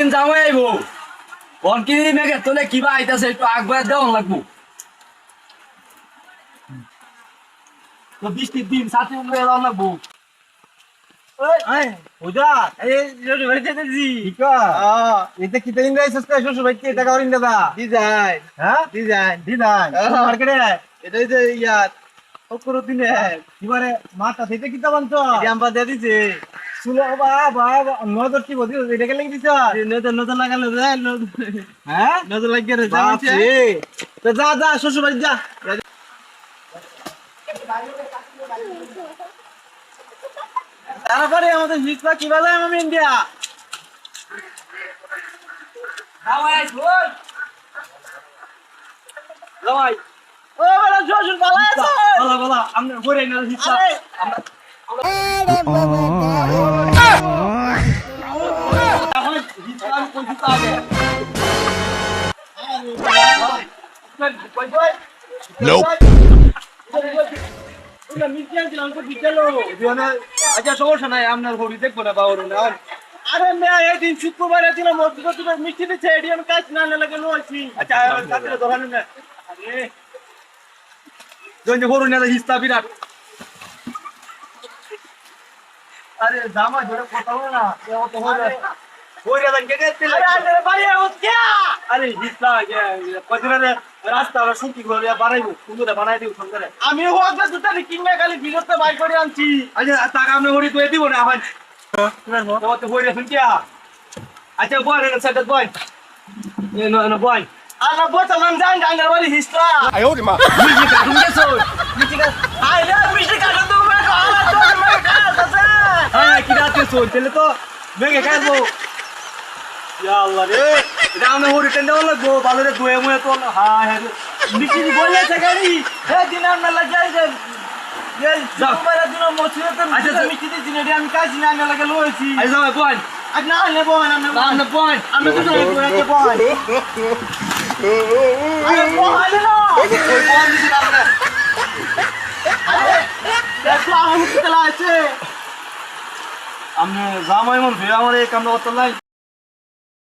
দিন জামাই আইব অনকি মেঘে তোলে কিবা আইতাছে একটু আগবার দেওয়ান লাগবো তো বৃষ্টির দিন সাথে দেওয়ান লাগবো এটা কি তেলিং রাইস আছে শ্বশুর ভাই কি টাকা ওরিন দাদা ডিজাইন হ্যাঁ ডিজাইন দিদাই মার্কেটে এটাই যে ইয়ার অকর দিনে এবারে মাথা থেকে কি তাবান তো জাম্পা দিয়ে দিছে সুলো বাবা নজর কি বদি এটা কেন দিছ নজর নজর লাগালো হ্যাঁ নজর লাগিয়ে রে বাপরে তো যা যা শ্বশুর বাড়ি যা তারপরে আমাদের হিসবা কি বলে আমি ইন্ডিয়া জামাই আইব জামাই ও বড় শ্বশুর ভালো আছে বলা বলা আমরা ঘুরে না হিসা আমরা এখন হিসা কোন হিসা আগে Nope. আচ্ছা সমস্যা নাই আপনার ঘড়ি দেখবো না বাবুর আরে মেয়া এইদিন শুক্রবারে ছিল মসজিদ মিষ্টি দিচ্ছে এটি আমি কাজ না লাগে লইছি আচ্ছা তাড়াতাড়ি ধরান না আরে জন্য গরু না হিসা বিরাট আরে জামা জোরে কথা বল না এও তো হবে ওইরা দান কে গেছিল আরে ভাই ও কে আরে হিসা কদিনের রাস্তা আমরা শুনকি করে বানাইবো সুন্দর বানাই দিব সুন্দর আমি হোয়াটসঅ্যাপ দুটা কিংবা খালি বিরতে বাই করে আনছি আচ্ছা টাকা আমরা হরি তো দিব না ভাই তোমাতে হরি শুনকিয়া আচ্ছা বয় রে সাইড বয় না বয় আর বলতে মান জান জান বাড়ি হিস্ট্রা 哎呦我的妈！ মিজি কাটুন গেছো মিষ্টি কাজ আই রে মিষ্টি কাজ তো মে খাওয়া তো মে কাজ আছে হ্যাঁ কি রাতে শোন তাহলে তো ভেঙে খাইবো ইয়া আল্লাহ রে এটা আমরা হরি টেন্ডা লাগবো বাজারে দুয়ে মুয়ে তো হ্যাঁ হ্যাঁ মিষ্টি বলেছে গাড়ি হে দিন আমরা লাগাই যে এই শুক্রবারের দিন মসজিদে আচ্ছা, মিষ্টি দিছি না আমি কাজ না লাগে লইছি আই যাও বয় আজ না নেবো আমরা বয় আমি তো বই আরে বই না ওই বয় দিছি না আমরা দেখো আমার মুখে আছে আমরা জামাই মন ফিরে আমার এই কামটা করতে লাই